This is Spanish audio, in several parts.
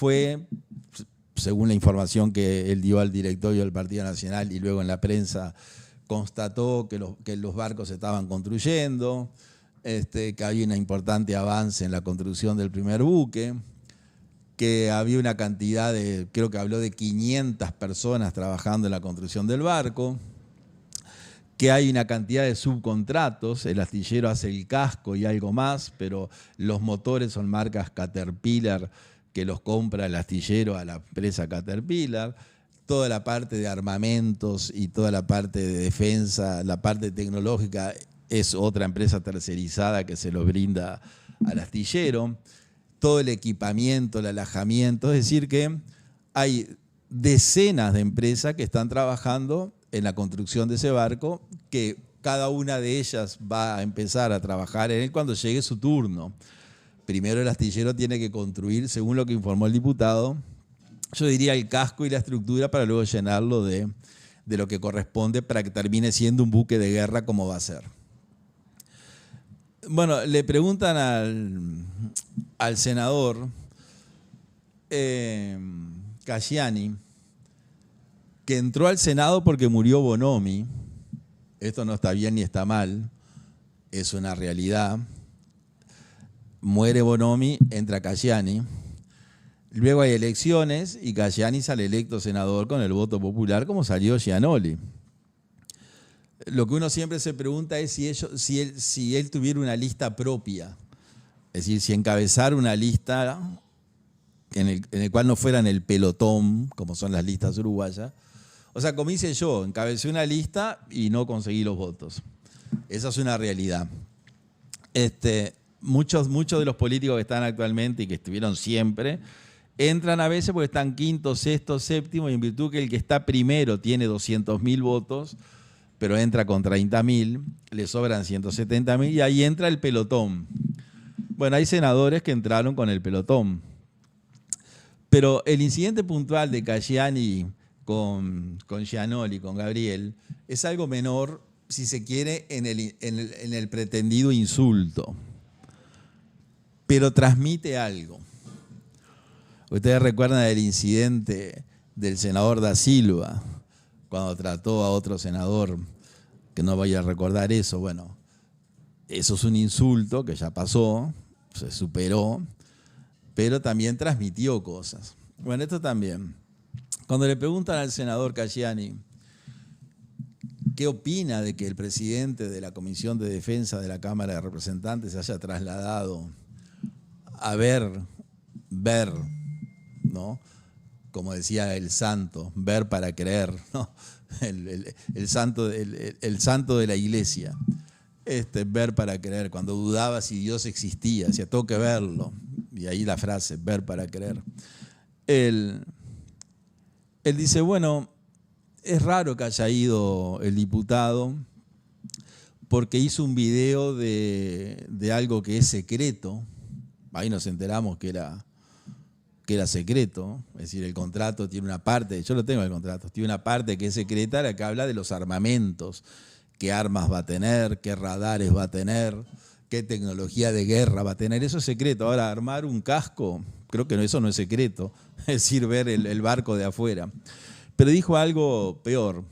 fue, según la información que él dio al directorio del Partido Nacional y luego en la prensa, constató que los barcos se estaban construyendo, que había un importante avance en la construcción del primer buque, que había una cantidad de, creo que habló de 500 personas trabajando en la construcción del barco, que hay una cantidad de subcontratos, el astillero hace el casco y algo más, pero los motores son marcas Caterpillar, que los compra el astillero a la empresa Caterpillar, toda la parte de armamentos y toda la parte de defensa, la parte tecnológica es otra empresa tercerizada que se los brinda al astillero, todo el equipamiento, el alojamiento, es decir que hay decenas de empresas que están trabajando en la construcción de ese barco, que cada una de ellas va a empezar a trabajar en él cuando llegue su turno. Primero el astillero tiene que construir, según lo que informó el diputado, yo diría el casco y la estructura para luego llenarlo de lo que corresponde para que termine siendo un buque de guerra como va a ser. Bueno, le preguntan al senador Casciani, que entró al Senado porque murió Bonomi. Esto no está bien ni está mal, es una realidad. Muere Bonomi, entra Casciani. Luego hay elecciones y Casciani sale electo senador con el voto popular como salió Gianoli. Lo que uno siempre se pregunta es si él tuviera una lista propia, es decir, si encabezara una lista en el cual no fueran el pelotón, como son las listas uruguayas. O sea, como hice yo, encabecé una lista y no conseguí los votos. Esa es una realidad. Muchos de los políticos que están actualmente y que estuvieron siempre, entran a veces porque están quinto, sexto, séptimo, y en virtud que el que está primero tiene 200.000 votos, pero entra con 30.000, le sobran 170.000 y ahí entra el pelotón. Bueno, hay senadores que entraron con el pelotón. Pero el incidente puntual de Casciani con Gianoli, con Gabriel, es algo menor, si se quiere, en el pretendido insulto. Pero transmite algo. Ustedes recuerdan el incidente del senador Da Silva, cuando trató a otro senador, que no vaya a recordar eso. Bueno, eso es un insulto que ya pasó, se superó, pero también transmitió cosas. Bueno, esto también. Cuando le preguntan al senador Casciani qué opina de que el presidente de la Comisión de Defensa de la Cámara de Representantes se haya trasladado a ver, ¿no? Como decía el santo, ver para creer, ¿no? El santo de la iglesia, ver para creer, cuando dudaba si Dios existía, decía, tengo que verlo, y ahí la frase, ver para creer. Él dice, bueno, es raro que haya ido el diputado porque hizo un video de algo que es secreto, ahí nos enteramos que era secreto, es decir, el contrato tiene una parte, yo lo tengo el contrato, tiene una parte que es secreta, la que habla de los armamentos, qué armas va a tener, qué radares va a tener, qué tecnología de guerra va a tener, eso es secreto. Ahora, armar un casco, creo que eso no es secreto, es decir, ver el barco de afuera. Pero dijo algo peor,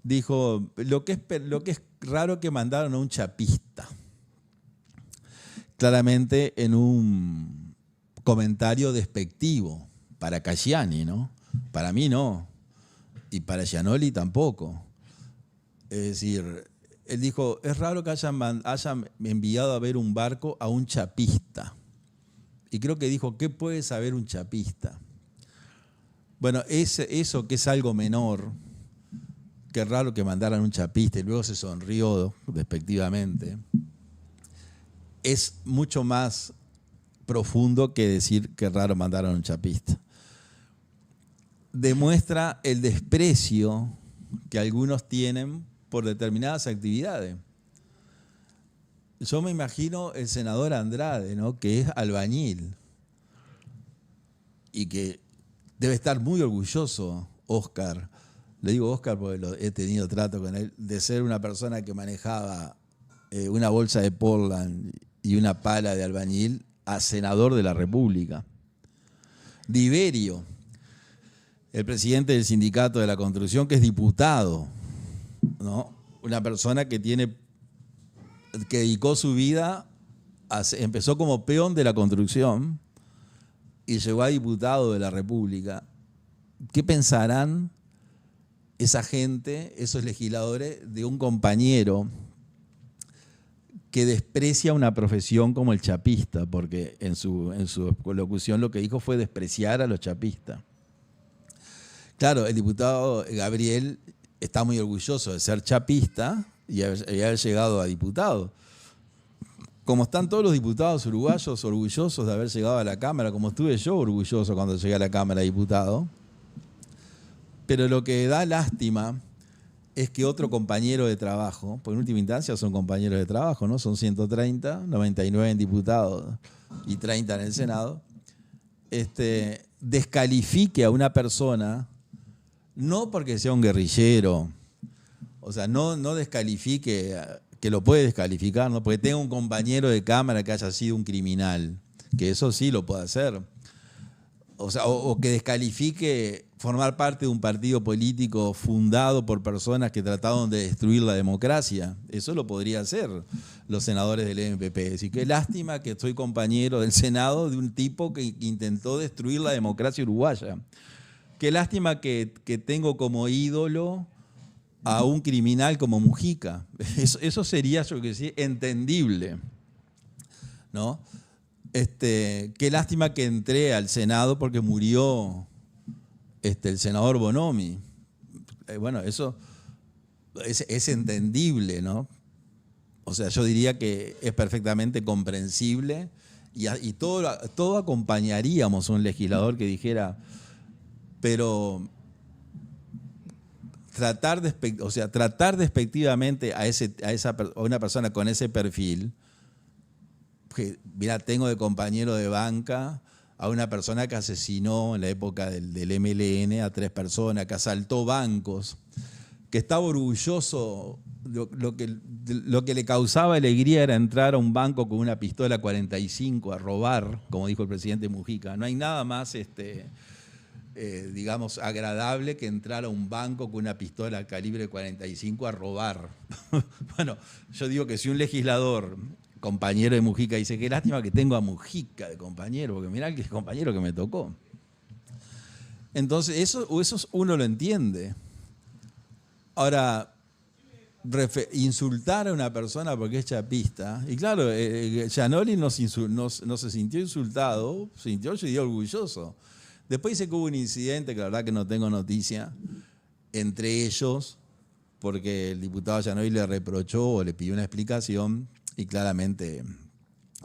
dijo, lo que es raro que mandaron a un chapista, claramente en un comentario despectivo para Casciani, ¿no? Para mí no, y para Gianoli tampoco. Es decir, él dijo, es raro que hayan enviado a ver un barco a un chapista. Y creo que dijo, ¿qué puede saber un chapista? Bueno, eso que es algo menor, qué raro que mandaran un chapista, y luego se sonrió despectivamente, es mucho más profundo que decir que raro mandaron un chapista. Demuestra el desprecio que algunos tienen por determinadas actividades. Yo me imagino el senador Andrade, ¿no? Que es albañil y que debe estar muy orgulloso, Oscar, le digo Oscar porque he tenido trato con él, de ser una persona que manejaba una bolsa de Portland y una pala de albañil a senador de la República. Diverio, el presidente del sindicato de la construcción, que es diputado, ¿no? Una persona que dedicó su vida, empezó como peón de la construcción y llegó a diputado de la República. ¿Qué pensarán esa gente, esos legisladores, de un compañero que desprecia una profesión como el chapista? Porque en su locución lo que dijo fue despreciar a los chapistas. Claro, el diputado Gabriel está muy orgulloso de ser chapista y haber llegado a diputado. Como están todos los diputados uruguayos orgullosos de haber llegado a la Cámara, como estuve yo orgulloso cuando llegué a la Cámara de Diputados. Pero lo que da lástima es que otro compañero de trabajo, porque en última instancia son compañeros de trabajo, ¿no? Son 130, 99 en diputados y 30 en el Senado, descalifique a una persona, no porque sea un guerrillero, o sea, no descalifique, que lo puede descalificar, ¿no? Porque tenga un compañero de Cámara que haya sido un criminal, que eso sí lo puede hacer. O sea, o que descalifique formar parte de un partido político fundado por personas que trataron de destruir la democracia. Eso lo podría hacer los senadores del MPP. Es decir, qué lástima que soy compañero del Senado de un tipo que intentó destruir la democracia uruguaya. Qué lástima que tengo como ídolo a un criminal como Mujica. Eso sería, yo que sé, entendible, ¿no? Qué lástima que entré al Senado porque murió el senador Bonomi. Bueno, eso es entendible, ¿no? O sea, yo diría que es perfectamente comprensible y todo acompañaríamos a un legislador que dijera, pero tratar despectivamente a una persona con ese perfil, que, mira, tengo de compañero de banca a una persona que asesinó en la época del MLN a 3 personas, que asaltó bancos, que estaba orgulloso, lo que le causaba alegría era entrar a un banco con una pistola 45 a robar, como dijo el presidente Mujica. No hay nada más, digamos, agradable que entrar a un banco con una pistola calibre 45 a robar. Bueno, yo digo que si un legislador, compañero de Mujica, dice, qué lástima que tengo a Mujica de compañero, porque mirá el compañero que me tocó. Entonces, eso uno lo entiende. Ahora, insultar a una persona porque es chapista, y claro, Giannoli no se sintió insultado, se sintió orgulloso. Después dice que hubo un incidente, que la verdad que no tengo noticia, entre ellos, porque el diputado Giannoli le reprochó o le pidió una explicación, y claramente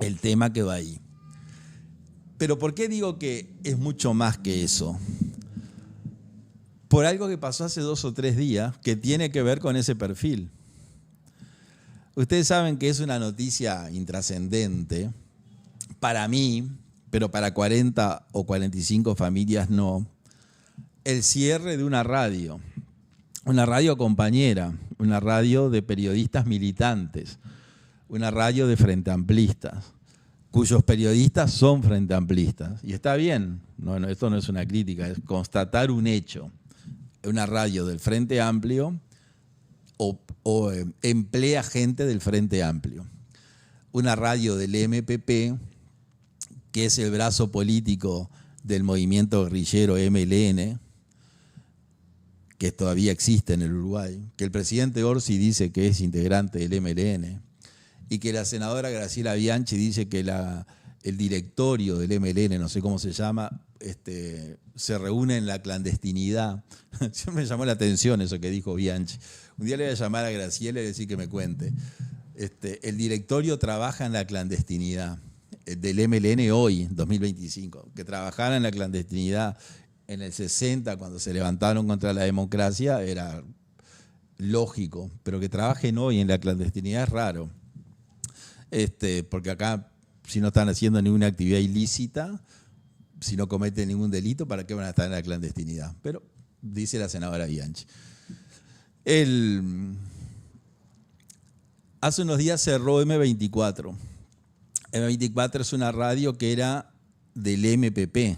el tema quedó ahí. Pero ¿por qué digo que es mucho más que eso? Por algo que pasó hace 2 o 3 días que tiene que ver con ese perfil. Ustedes saben que es una noticia intrascendente para mí, pero para 40 o 45 familias no, el cierre de una radio compañera, una radio de periodistas militantes, una radio de frente amplistas, cuyos periodistas son frente amplistas. Y está bien, esto no es una crítica, es constatar un hecho. Una radio del Frente Amplio emplea gente del Frente Amplio. Una radio del MPP, que es el brazo político del movimiento guerrillero MLN, que todavía existe en el Uruguay, que el presidente Orsi dice que es integrante del MLN, y que la senadora Graciela Bianchi dice que el directorio del MLN, no sé cómo se llama, se reúne en la clandestinidad. Siempre me llamó la atención eso que dijo Bianchi. Un día le voy a llamar a Graciela y decir que me cuente. El directorio trabaja en la clandestinidad del MLN hoy, 2025. Que trabajara en la clandestinidad en el 60, cuando se levantaron contra la democracia, era lógico. Pero que trabajen hoy en la clandestinidad es raro. Porque acá, si no están haciendo ninguna actividad ilícita, si no cometen ningún delito, ¿para qué van a estar en la clandestinidad? Pero dice la senadora Bianchi. Hace unos días cerró M24. M24 es una radio que era del MPP.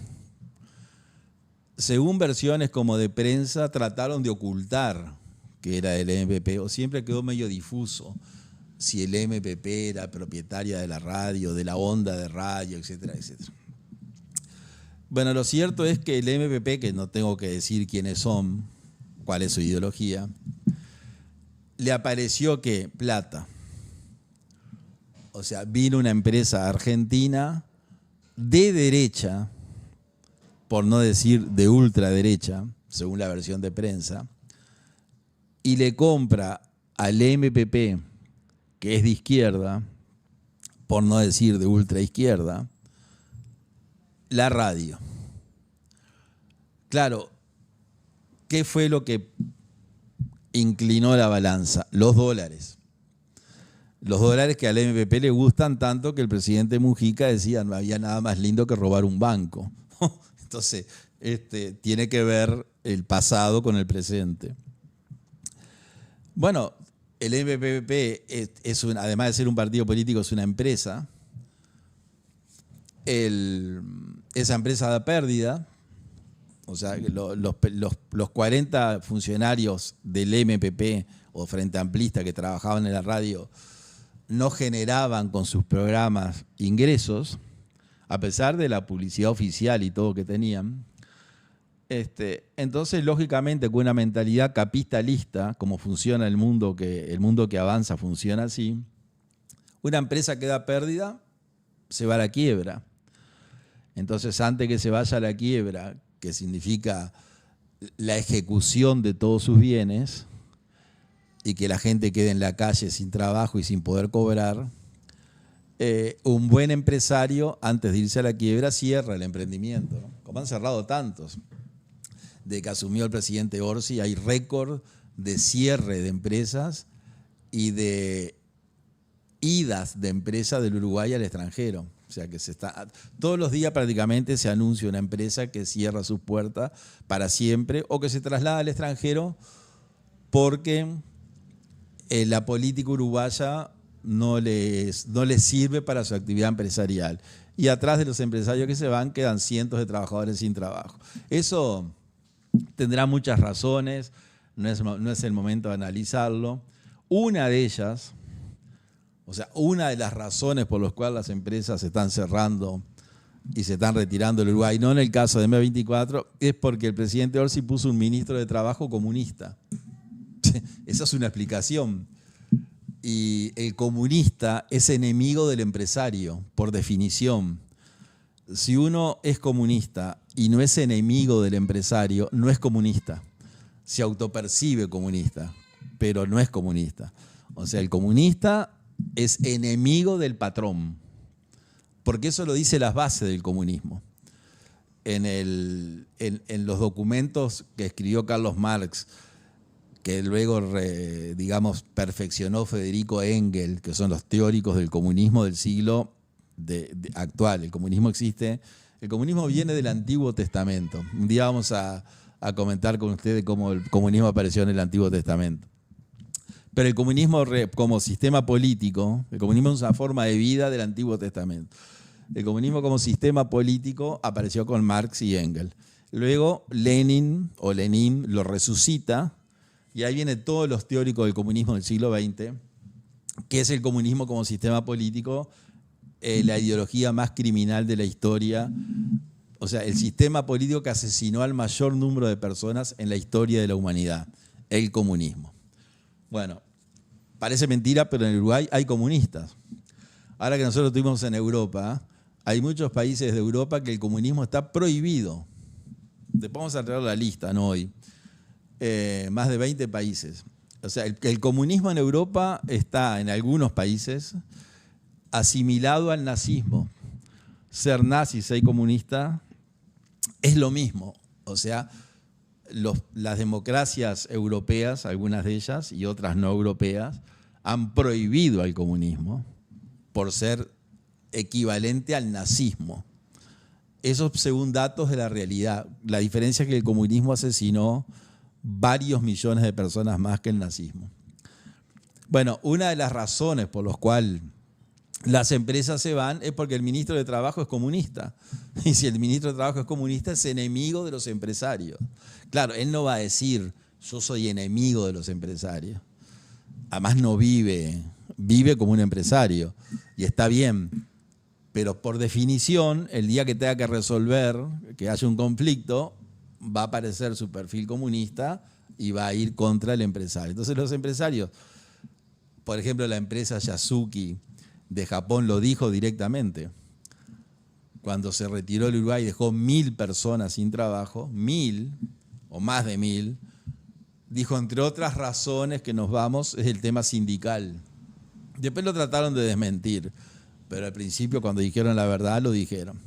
según versiones como de prensa, trataron de ocultar que era el MPP, o siempre quedó medio difuso si el MPP era propietaria de la radio, de la onda de radio, etcétera, etcétera. Bueno, lo cierto es que el MPP, que no tengo que decir quiénes son, cuál es su ideología, le apareció que plata. O sea, vino una empresa argentina de derecha, por no decir de ultraderecha, según la versión de prensa, y le compra al MPP, que es de izquierda, por no decir de ultraizquierda, la radio. Claro, ¿qué fue lo que inclinó la balanza? Los dólares. Los dólares que al MPP le gustan tanto que el presidente Mujica decía no había nada más lindo que robar un banco. Entonces, tiene que ver el pasado con el presente. Bueno, el MPP además de ser un partido político, es una empresa. Esa empresa da pérdida. O sea, los 40 funcionarios del MPP o Frente Amplista que trabajaban en la radio no generaban con sus programas ingresos, a pesar de la publicidad oficial y todo que tenían. Entonces, lógicamente, con una mentalidad capitalista, como funciona el mundo que avanza funciona así, una empresa que da pérdida se va a la quiebra. Entonces, antes que se vaya a la quiebra, que significa la ejecución de todos sus bienes y que la gente quede en la calle sin trabajo y sin poder cobrar, un buen empresario, antes de irse a la quiebra, cierra el emprendimiento, ¿no? Como han cerrado tantos. De que asumió el presidente Orsi, hay récord de cierre de empresas y de idas de empresas del Uruguay al extranjero. O sea que todos los días prácticamente se anuncia una empresa que cierra sus puertas para siempre o que se traslada al extranjero porque la política uruguaya no les sirve para su actividad empresarial. Y atrás de los empresarios que se van quedan cientos de trabajadores sin trabajo. Eso tendrá muchas razones, no es el momento de analizarlo. Una de ellas, o sea, una de las razones por las cuales las empresas se están cerrando y se están retirando del Uruguay, no en el caso de M24, es porque el presidente Orsi puso un ministro de Trabajo comunista. Esa es una explicación. Y el comunista es enemigo del empresario, por definición. Si uno es comunista y no es enemigo del empresario, no es comunista. Se autopercibe comunista, pero no es comunista. O sea, el comunista es enemigo del patrón, porque eso lo dice las bases del comunismo. En los documentos que escribió Carlos Marx, que luego, perfeccionó Federico Engels, que son los teóricos del comunismo del siglo actual. El comunismo existe, el comunismo viene del Antiguo Testamento. Un día vamos a comentar con ustedes cómo el comunismo apareció en el Antiguo Testamento. Pero el comunismo como sistema político, el comunismo es una forma de vida del Antiguo Testamento. El comunismo como sistema político apareció con Marx y Engels. Luego Lenin lo resucita y ahí vienen todos los teóricos del comunismo del siglo XX, que es el comunismo como sistema político, la ideología más criminal de la historia, o sea, el sistema político que asesinó al mayor número de personas en la historia de la humanidad, el comunismo. Bueno, parece mentira, pero en el Uruguay hay comunistas. Ahora que nosotros estuvimos en Europa, hay muchos países de Europa que el comunismo está prohibido. Después vamos a traer la lista, no hoy. Más de 20 países. O sea, el comunismo en Europa está en algunos países asimilado al nazismo. Ser nazi, ser comunista, es lo mismo. O sea, las democracias europeas, algunas de ellas y otras no europeas, han prohibido al comunismo por ser equivalente al nazismo. Eso según datos de la realidad. La diferencia es que el comunismo asesinó varios millones de personas más que el nazismo. Bueno, una de las razones por las cuales las empresas se van es porque el ministro de Trabajo es comunista. Y si el ministro de Trabajo es comunista, es enemigo de los empresarios. Claro, él no va a decir, yo soy enemigo de los empresarios. Además no vive como un empresario. Y está bien. Pero por definición, el día que tenga que resolver, que haya un conflicto, va a aparecer su perfil comunista y va a ir contra el empresario. Entonces los empresarios, por ejemplo, la empresa Yasuki de Japón lo dijo directamente. Cuando se retiró el Uruguay dejó 1.000 personas sin trabajo, 1.000 o más de 1.000. Dijo, entre otras razones que nos vamos, es el tema sindical. Después lo trataron de desmentir, pero al principio cuando dijeron la verdad lo dijeron.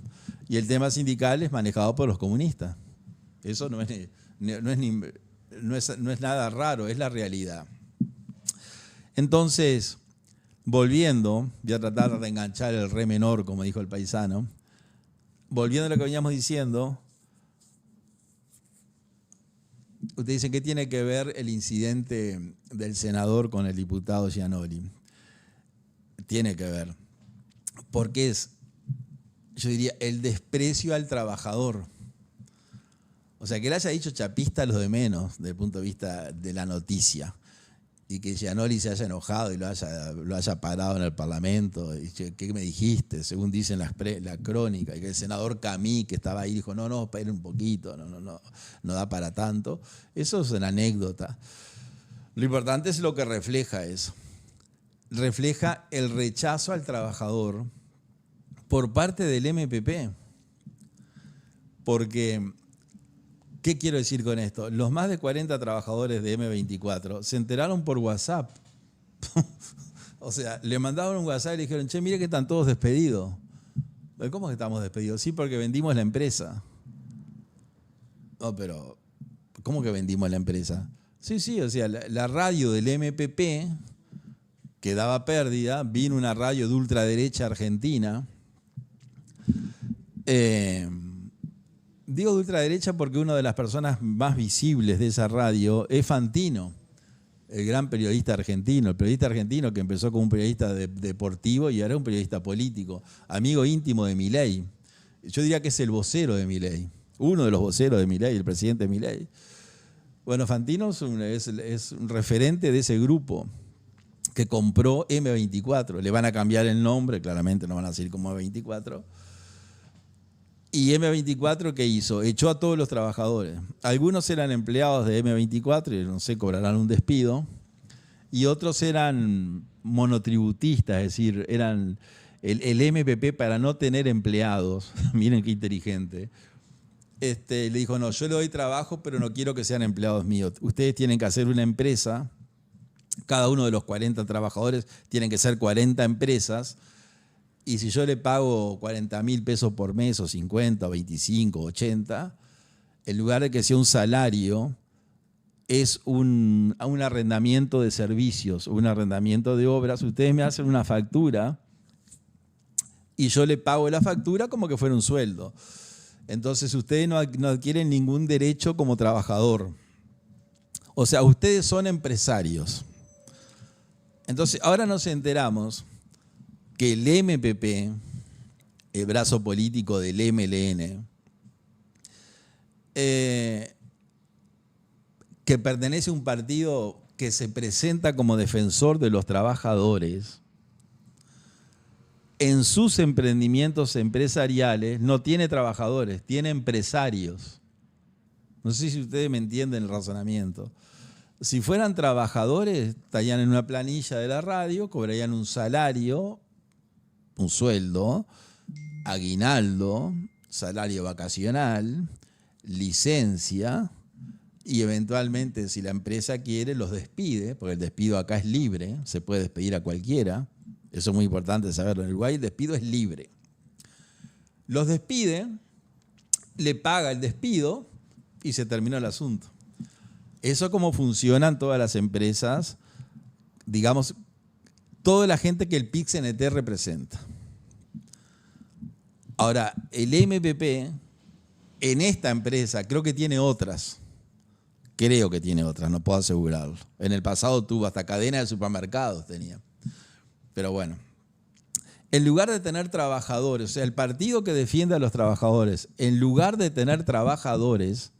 Y el tema sindical es manejado por los comunistas. Eso no es nada raro, es la realidad. Entonces, volviendo, voy a tratar de enganchar el re menor, como dijo el paisano, volviendo a lo que veníamos diciendo, ustedes dicen, ¿qué tiene que ver el incidente del senador con el diputado Gianoli? Tiene que ver, porque es, yo diría, el desprecio al trabajador. O sea, que le haya dicho chapista lo de menos, desde el punto de vista de la noticia. Y que Gianoli se haya enojado y lo haya parado en el Parlamento. Y ¿qué me dijiste? Según dicen la crónica. Y que el senador Camí, que estaba ahí, dijo, no, esperen un poquito, no da para tanto. Eso es una anécdota. Lo importante es lo que refleja eso. Refleja el rechazo al trabajador por parte del MPP. Porque, ¿qué quiero decir con esto? Los más de 40 trabajadores de M24 se enteraron por WhatsApp. O sea, le mandaron un WhatsApp y le dijeron, che, mire que están todos despedidos. ¿Cómo que estamos despedidos? Sí, porque vendimos la empresa. No, pero, ¿cómo que vendimos la empresa? Sí, o sea, la radio del MPP, que daba pérdida, vino una radio de ultraderecha argentina. Digo de ultraderecha porque una de las personas más visibles de esa radio es Fantino, el gran periodista argentino. El periodista argentino que empezó como un periodista deportivo y ahora es un periodista político, amigo íntimo de Milei. Yo diría que es el vocero de Milei, uno de los voceros de Milei, el presidente Milei. Bueno, Fantino es un referente de ese grupo que compró M24. Le van a cambiar el nombre, claramente no van a seguir como M24. Y M24, ¿qué hizo? Echó a todos los trabajadores. Algunos eran empleados de M24 y no sé, cobrarán un despido. Y otros eran monotributistas, es decir, eran el MPP para no tener empleados. Miren qué inteligente. Le dijo, no, yo le doy trabajo, pero no quiero que sean empleados míos. Ustedes tienen que hacer una empresa. Cada uno de los 40 trabajadores tienen que ser 40 empresas. Y si yo le pago 40.000 pesos por mes, o 50, o 25, 80, en lugar de que sea un salario, es un arrendamiento de servicios, un arrendamiento de obras. Ustedes me hacen una factura y yo le pago la factura como que fuera un sueldo. Entonces ustedes no adquieren ningún derecho como trabajador. O sea, ustedes son empresarios. Entonces ahora nos enteramos que el MPP, el brazo político del MLN, que pertenece a un partido que se presenta como defensor de los trabajadores, en sus emprendimientos empresariales no tiene trabajadores, tiene empresarios. No sé si ustedes me entienden el razonamiento. Si fueran trabajadores, estarían en una planilla de la radio, cobrarían un salario, un sueldo, aguinaldo, salario vacacional, licencia y eventualmente, si la empresa quiere, los despide, porque el despido acá es libre, se puede despedir a cualquiera. Eso es muy importante saberlo. En Uruguay el despido es libre. Los despide, le paga el despido y se terminó el asunto. Eso es como funcionan todas las empresas, digamos, toda la gente que el PIT-CNT representa. Ahora, el MPP en esta empresa creo que tiene otras. Creo que tiene otras, no puedo asegurarlo. En el pasado tuvo hasta cadena de supermercados tenía. Pero bueno, En lugar de tener trabajadores, o sea, el partido que defiende a los trabajadores, en lugar de tener trabajadores,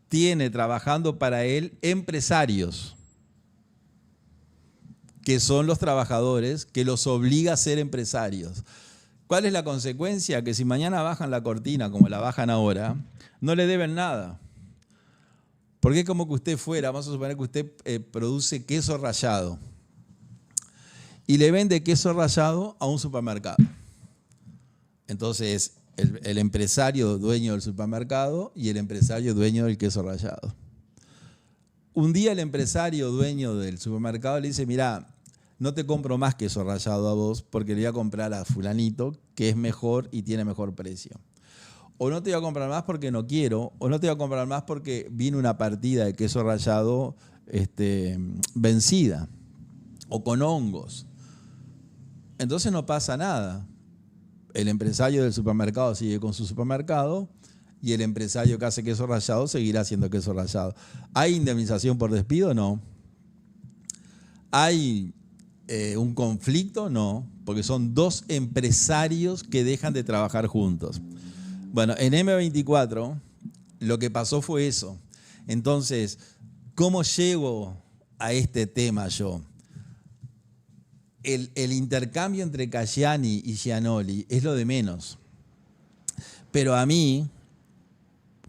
tiene trabajando para él empresarios, que son los trabajadores, que los obliga a ser empresarios. ¿Cuál es la consecuencia? Que si mañana bajan la cortina, como la bajan ahora, no le deben nada. Porque es como que usted fuera, vamos a suponer que usted produce queso rallado y le vende queso rallado a un supermercado. Entonces, el empresario dueño del supermercado y el empresario dueño del queso rallado. Un día el empresario dueño del supermercado le dice, mirá, no te compro más queso rallado a vos porque le voy a comprar a fulanito que es mejor y tiene mejor precio. O no te voy a comprar más porque no quiero, o no te voy a comprar más porque vino una partida de queso rallado vencida o con hongos. Entonces no pasa nada. El empresario del supermercado sigue con su supermercado y el empresario que hace queso rallado seguirá haciendo queso rallado. ¿Hay indemnización por despido? No. ¿Hay un conflicto? No, porque son dos empresarios que dejan de trabajar juntos. Bueno, en M24 lo que pasó fue eso. Entonces, ¿cómo llego a este tema yo? El intercambio entre Caggiani y Gianoli es lo de menos. Pero a mí,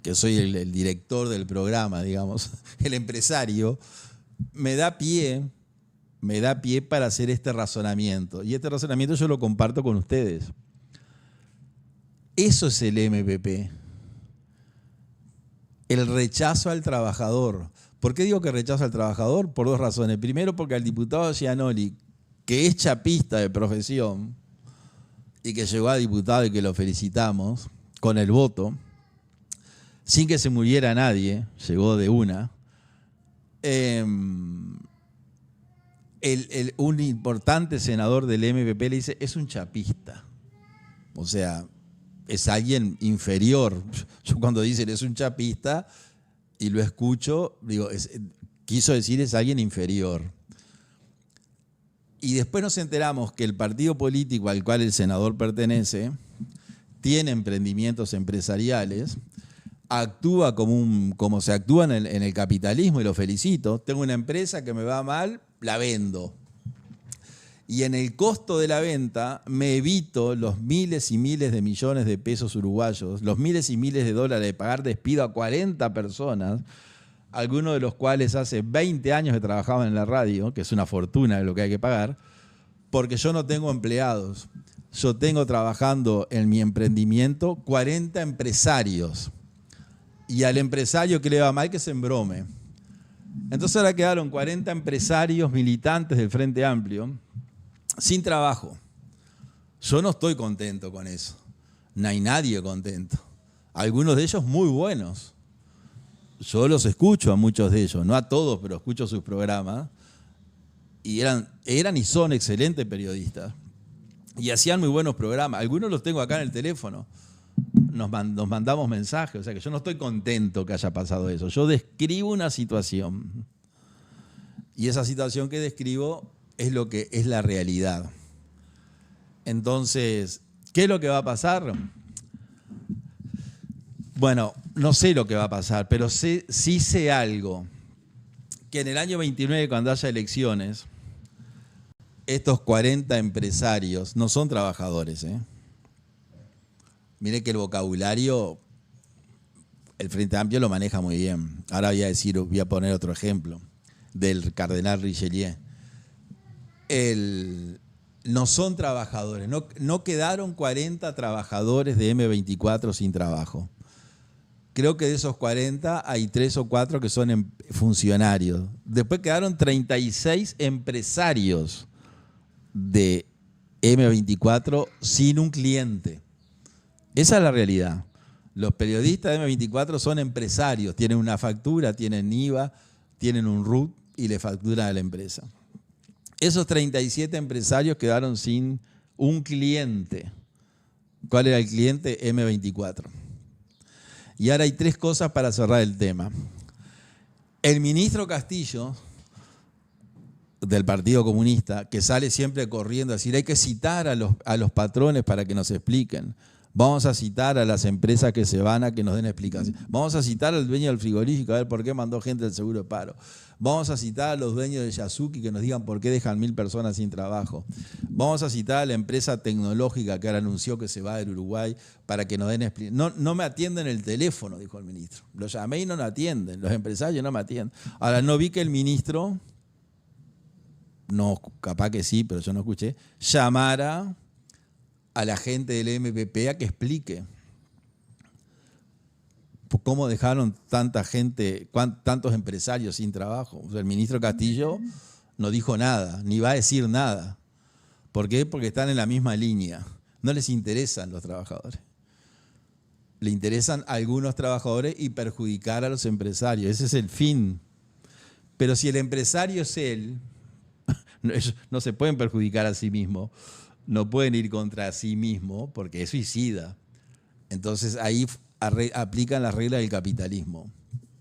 que soy el director del programa, digamos, el empresario, me da pie para hacer este razonamiento. Y este razonamiento yo lo comparto con ustedes. Eso es el MPP. El rechazo al trabajador. ¿Por qué digo que rechazo al trabajador? Por dos razones. Primero, porque al diputado Gianoli, que es chapista de profesión y que llegó a diputado y que lo felicitamos con el voto, sin que se muriera nadie, llegó de una, un importante senador del MPP le dice, es un chapista. O sea, es alguien inferior. Yo cuando dicen es un chapista y lo escucho, digo, quiso decir es alguien inferior. Y después nos enteramos que el partido político al cual el senador pertenece tiene emprendimientos empresariales, actúa como se actúa en el capitalismo y lo felicito. Tengo una empresa que me va mal, la vendo. Y en el costo de la venta me evito los miles y miles de millones de pesos uruguayos, los miles y miles de dólares de pagar despido a 40 personas, algunos de los cuales hace 20 años que trabajaban en la radio, que es una fortuna lo que hay que pagar, porque yo no tengo empleados. Yo tengo trabajando en mi emprendimiento 40 empresarios. Y al empresario que le va mal que se embrome. Entonces ahora quedaron 40 empresarios militantes del Frente Amplio sin trabajo. Yo no estoy contento con eso. No hay nadie contento. Algunos de ellos muy buenos. Yo los escucho a muchos de ellos, no a todos, pero escucho sus programas. Y eran y son excelentes periodistas. Y hacían muy buenos programas. Algunos los tengo acá en el teléfono. Nos mandamos mensajes. O sea que yo no estoy contento que haya pasado eso. Yo describo una situación. Y esa situación que describo es lo que es la realidad. Entonces, ¿qué es lo que va a pasar? Bueno, no sé lo que va a pasar, pero sí sé algo. Que en el año 29, cuando haya elecciones, estos 40 empresarios no son trabajadores. Mire que el vocabulario, el Frente Amplio lo maneja muy bien. Ahora voy a poner otro ejemplo del cardenal Richelieu. No son trabajadores, no quedaron 40 trabajadores de M24 sin trabajo. Creo que de esos 40 hay 3 o 4 que son funcionarios. Después quedaron 36 empresarios de M24 sin un cliente. Esa es la realidad. Los periodistas de M24 son empresarios, tienen una factura, tienen IVA, tienen un RUT y le facturan a la empresa. Esos 37 empresarios quedaron sin un cliente. ¿Cuál era el cliente? M24. Y ahora hay 3 cosas para cerrar el tema. El ministro Castillo del Partido Comunista, que sale siempre corriendo a decir hay que citar a los patrones para que nos expliquen. Vamos a citar a las empresas que se van a que nos den explicación. Vamos a citar al dueño del frigorífico a ver por qué mandó gente del seguro de paro. Vamos a citar a los dueños de Yasuki que nos digan por qué dejan 1000 personas sin trabajo. Vamos a citar a la empresa tecnológica que ahora anunció que se va del Uruguay para que nos den explicación. No me atienden el teléfono, dijo el ministro. Lo llamé y no me atienden. Los empresarios no me atienden. Ahora, no vi que el ministro, no, capaz que sí, pero yo no escuché, llamara a la gente del MPP a que explique cómo dejaron tanta gente, tantos empresarios sin trabajo. O sea, el ministro Castillo no dijo nada, ni va a decir nada. ¿Por qué? Porque están en la misma línea. No les interesan los trabajadores. Le interesan a algunos trabajadores y perjudicar a los empresarios. Ese es el fin. Pero si el empresario es él, ellos no se pueden perjudicar a sí mismos. No pueden ir contra sí mismo porque es suicida. Entonces ahí aplican las reglas del capitalismo.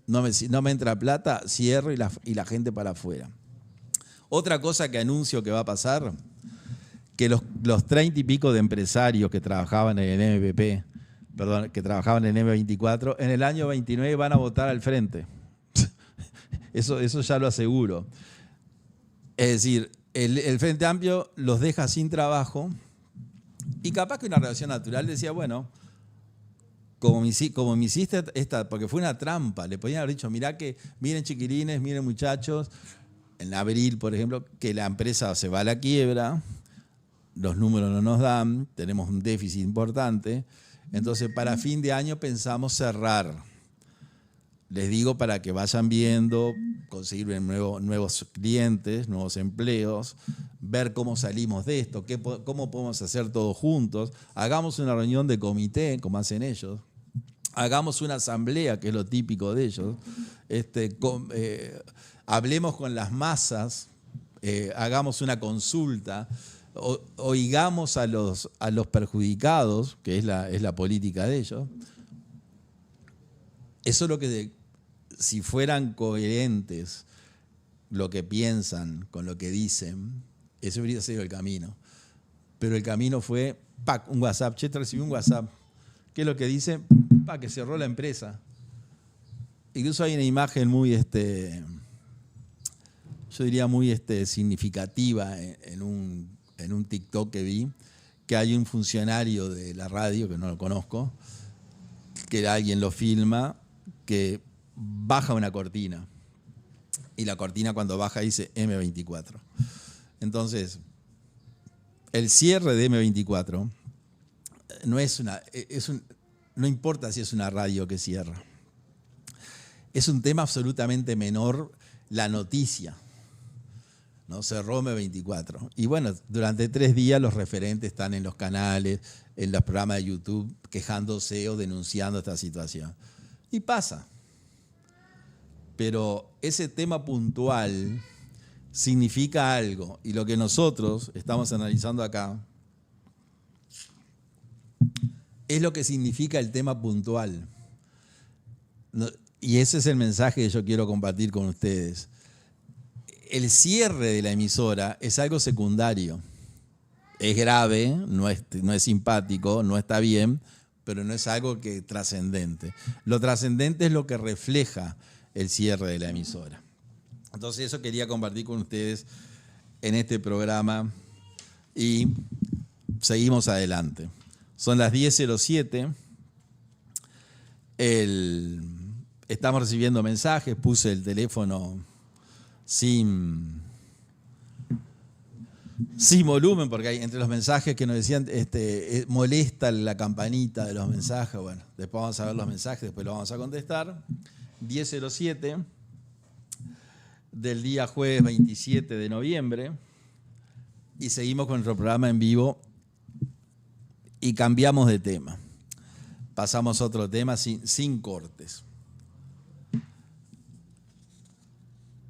No me entra plata, cierro y la gente para afuera. Otra cosa que anuncio que va a pasar, que los 30 y pico de empresarios que trabajaban en el MPP, que trabajaban en el M24, en el año 29 van a votar al frente. Eso ya lo aseguro. Es decir, el Frente Amplio los deja sin trabajo y capaz que una reacción natural decía, bueno, como me hiciste esta, porque fue una trampa, le podían haber dicho, miren chiquilines, miren muchachos, en abril, por ejemplo, que la empresa se va a la quiebra, los números no nos dan, tenemos un déficit importante, entonces para fin de año pensamos cerrar. Les digo para que vayan viendo, conseguir nuevos clientes, nuevos empleos, ver cómo salimos de esto, cómo podemos hacer todos juntos. Hagamos una reunión de comité, como hacen ellos. Hagamos una asamblea, que es lo típico de ellos. Hablemos con las masas, hagamos una consulta, oigamos a los perjudicados, que es la política de ellos. Eso es lo que, si fueran coherentes lo que piensan con lo que dicen, ese hubiera sido el camino. Pero el camino fue, un WhatsApp, recibí un WhatsApp. ¿Qué es lo que dice? Que cerró la empresa. Incluso hay una imagen muy, yo diría muy significativa en un TikTok que vi, que hay un funcionario de la radio, que no lo conozco, que alguien lo filma, que baja una cortina y la cortina cuando baja dice M24. Entonces, el cierre de M24 no importa si es una radio que cierra. Es un tema absolutamente menor la noticia, ¿no? Cerró M24. Y bueno, durante 3 días los referentes están en los canales, en los programas de YouTube, quejándose o denunciando esta situación. Y pasa. Pero ese tema puntual significa algo. Y lo que nosotros estamos analizando acá es lo que significa el tema puntual. Y ese es el mensaje que yo quiero compartir con ustedes. El cierre de la emisora es algo secundario. Es grave, no es simpático, no está bien, pero no es algo que trascendente. Lo trascendente es lo que refleja el cierre de la emisora. Entonces eso quería compartir con ustedes en este programa y seguimos adelante. Son las 10:07. Estamos recibiendo mensajes, puse el teléfono sin volumen, porque hay entre los mensajes que nos decían, molesta la campanita de los mensajes. Bueno, después vamos a ver los mensajes, después los vamos a contestar. 10:07 del día jueves 27 de noviembre y seguimos con nuestro programa en vivo y cambiamos de tema. Pasamos a otro tema sin cortes.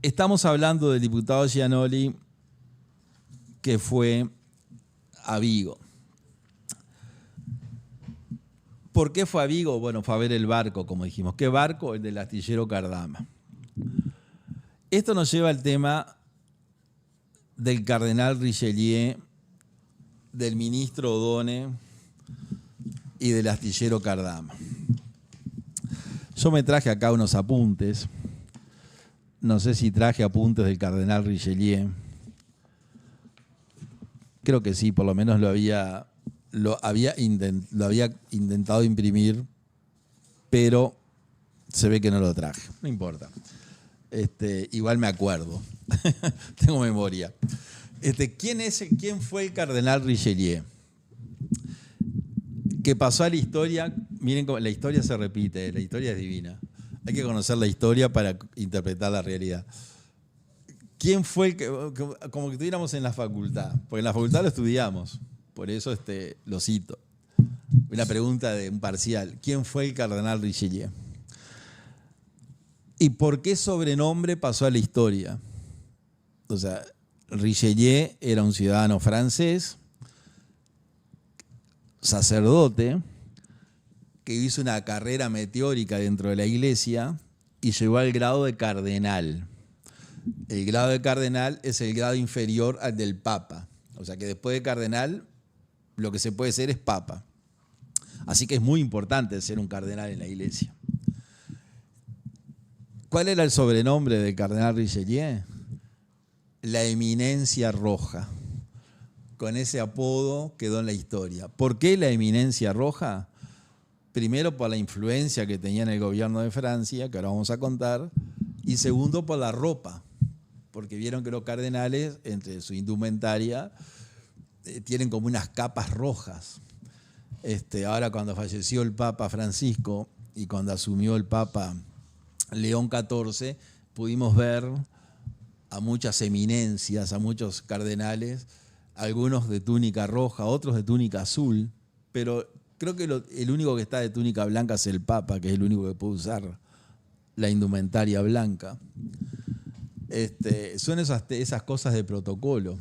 Estamos hablando del diputado Gianoli que fue a Vigo. ¿Por qué fue a Vigo? Bueno, fue a ver el barco, como dijimos. ¿Qué barco? El del astillero Cardama. Esto nos lleva al tema del cardenal Richelieu, del ministro O'Donnell y del astillero Cardama. Yo me traje acá unos apuntes. No sé si traje apuntes del cardenal Richelieu. Creo que sí, por lo menos lo había intentado imprimir, pero se ve que no lo traje. No importa. Igual me acuerdo. Tengo memoria. ¿Quién fue el cardenal Richelieu? Que pasó a la historia. Miren cómo la historia se repite, la historia es divina. Hay que conocer la historia para interpretar la realidad. ¿Quién fue como que estuviéramos en la facultad? Porque en la facultad lo estudiamos, por eso lo cito. Una pregunta de un parcial. ¿Quién fue el cardenal Richelieu? ¿Y por qué sobrenombre pasó a la historia? O sea, Richelieu era un ciudadano francés, sacerdote, que hizo una carrera meteórica dentro de la iglesia y llegó al grado de cardenal. El grado de cardenal es el grado inferior al del papa. O sea que después de cardenal, lo que se puede ser es papa. Así que es muy importante ser un cardenal en la iglesia. ¿Cuál era el sobrenombre del cardenal Richelieu? La eminencia roja. Con ese apodo quedó en la historia. ¿Por qué la eminencia roja? Primero, por la influencia que tenía en el gobierno de Francia, que ahora vamos a contar, y segundo, por la ropa, porque vieron que los cardenales, entre su indumentaria, tienen como unas capas rojas. Ahora, cuando falleció el Papa Francisco y cuando asumió el Papa León XIV, pudimos ver a muchas eminencias, a muchos cardenales, algunos de túnica roja, otros de túnica azul, pero creo que el único que está de túnica blanca es el Papa, que es el único que puede usar la indumentaria blanca. Son esas cosas de protocolo.